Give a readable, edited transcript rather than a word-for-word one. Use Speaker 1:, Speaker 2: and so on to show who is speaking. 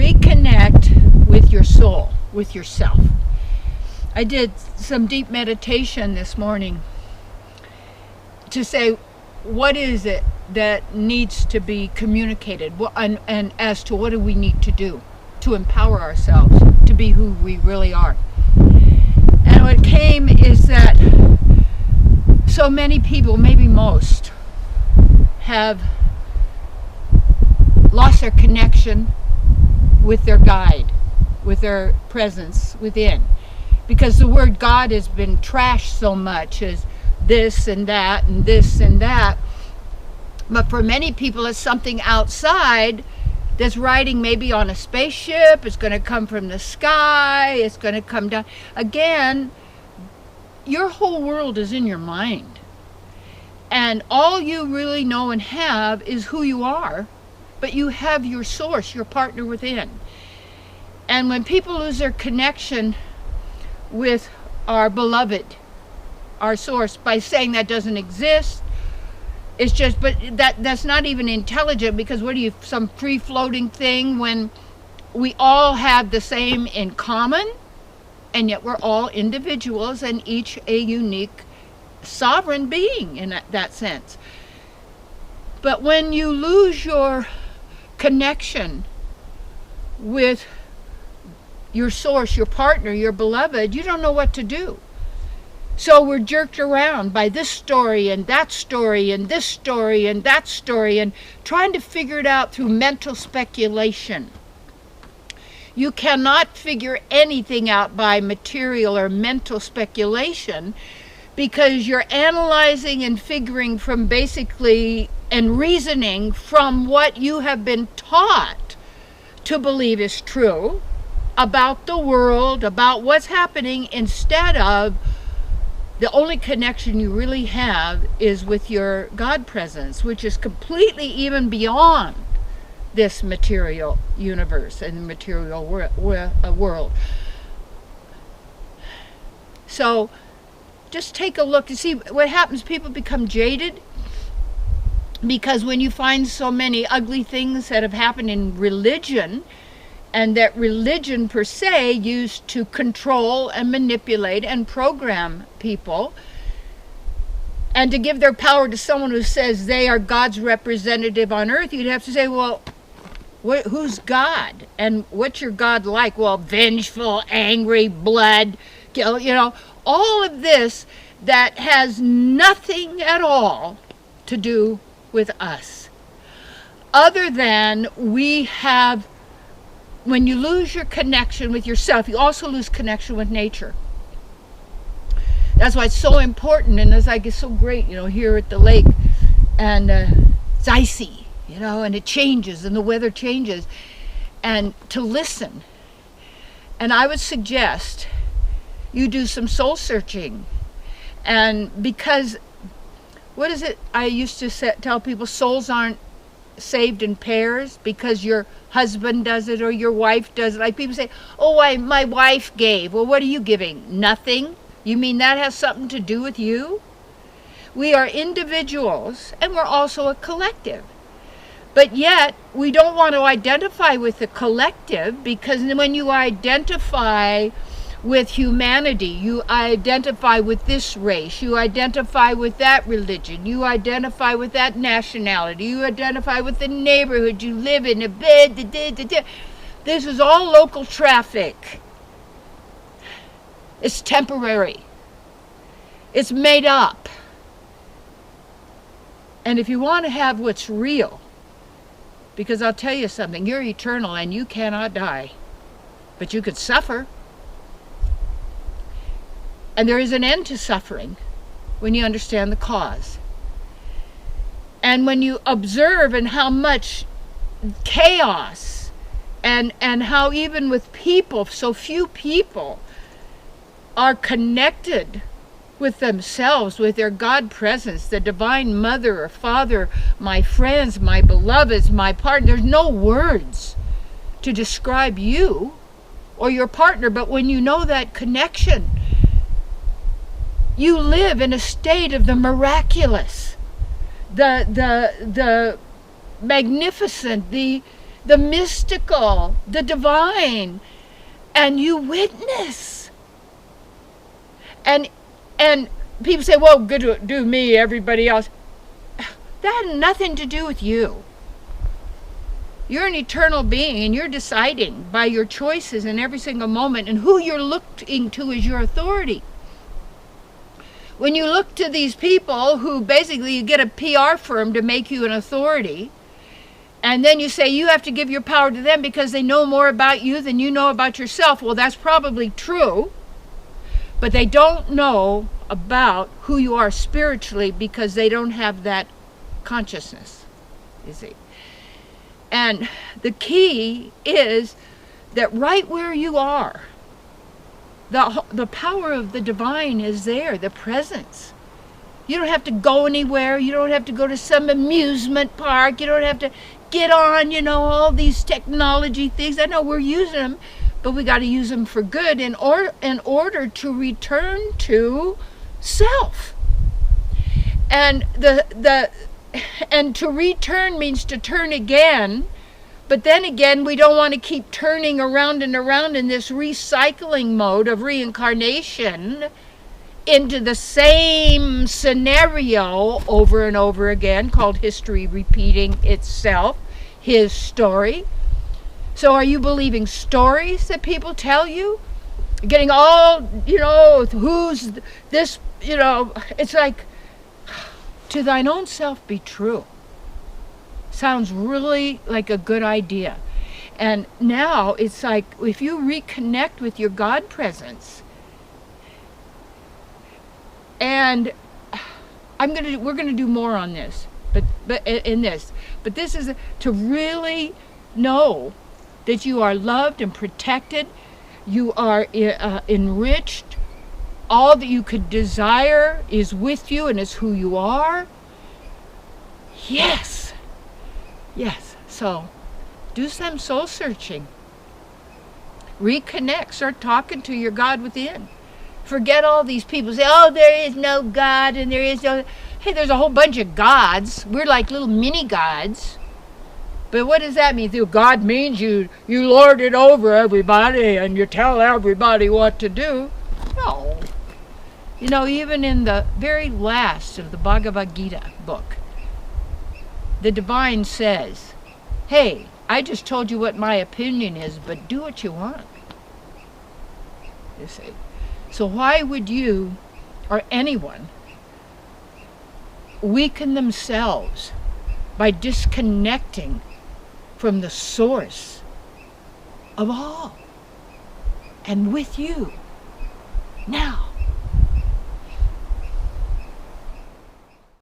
Speaker 1: reconnect with your soul, with yourself. I did some deep meditation this morning to say, what is it that needs to be communicated, and as to what do we need to do to empower ourselves to be who we really are. And what came is that so many people, maybe most, have lost their connection with their guide, with their presence within, because the word God has been trashed so much as this and that and this and that. But for many people, it's something outside that's riding maybe on a spaceship. It's going to come from the sky. It's going to come down. Again, your whole world is in your mind. And all you really know and have is who you are. But you have your source, your partner within. And when people lose their connection with our beloved, our source, by saying that doesn't exist, it's just, but that's not even intelligent, because what are you, some free-floating thing, when we all have the same in common, and yet we're all individuals and each a unique sovereign being in that sense. But when you lose your connection with your source, your partner, your beloved, you don't know what to do. So we're jerked around by this story and that story and this story and that story, and trying to figure it out through mental speculation. You cannot figure anything out by material or mental speculation, because you're analyzing and figuring from basically, and reasoning from what you have been taught to believe is true about the world, about what's happening, instead of the only connection you really have is with your God presence, which is completely even beyond this material universe and the material world. So just take a look to see what happens. People become jaded, because when you find so many ugly things that have happened in religion, and that religion per se used to control and manipulate and program people, and to give their power to someone who says they are God's representative on earth, you'd have to say, well, who's God? And what's your God like? Well, vengeful, angry, blood, all of this that has nothing at all to do with us. Other than we have, when you lose your connection with yourself, you also lose connection with nature. That's why it's so important, and it's like, it's so great, here at the lake, and it's icy, and it changes, and the weather changes, and to listen. And I would suggest you do some soul searching, and because, what is it I used to tell people, souls aren't saved in pairs because your husband does it or your wife does it. Like people say, oh, my wife gave. Well, what are you giving? Nothing? You mean that has something to do with you? We are individuals, and we're also a collective. But yet, we don't want to identify with the collective, because when you identify with humanity, you identify with this race, you identify with that religion, you identify with that nationality, you identify with the neighborhood you live in. This is all local traffic. It's temporary. It's made up. And if you want to have what's real, because I'll tell you something, you're eternal and you cannot die, but you could suffer. And there is an end to suffering when you understand the cause. And when you observe and how much chaos and how even with people, so few people are connected with themselves, with their God presence, the divine mother or father, my friends, my beloveds, my partner. There's no words to describe you or your partner, but when you know that connection, you live in a state of the miraculous, the magnificent, the the mystical, the divine, and you witness. And people say, well, good to do me, everybody else. That had nothing to do with you. You're an eternal being, and you're deciding by your choices in every single moment, and who you're looking to as your authority. When you look to these people who basically you get a PR firm to make you an authority, and then you say you have to give your power to them because they know more about you than you know about yourself. Well, that's probably true, but they don't know about who you are spiritually because they don't have that consciousness, you see. And the key is that right where you are, the power of the divine is there, the presence. You don't have to go anywhere. You don't have to go to some amusement park. You don't have to get on, all these technology things. I know we're using them, but we got to use them for good in order to return to self. And and to return means to turn again. But then again, we don't want to keep turning around and around in this recycling mode of reincarnation into the same scenario over and over again, called history repeating itself, his story. So are you believing stories that people tell you? Getting all, who's this, it's like, to thine own self be true. Sounds really like a good idea. And now it's like, if you reconnect with your God presence, and we're gonna do more on this, but this is to really know that you are loved and protected, you are enriched, all that you could desire is with you and is who you are. Yes. So do some soul searching. Reconnect. Start talking to your God within. Forget all these people say, oh, there is no God and there is no... Hey, there's a whole bunch of gods. We're like little mini gods. But what does that mean? God means you lord it over everybody and you tell everybody what to do. No. Even in the very last of the Bhagavad Gita book, the divine says, hey, I just told you what my opinion is, but do what you want. You see. So why would you or anyone weaken themselves by disconnecting from the source of all and with you now?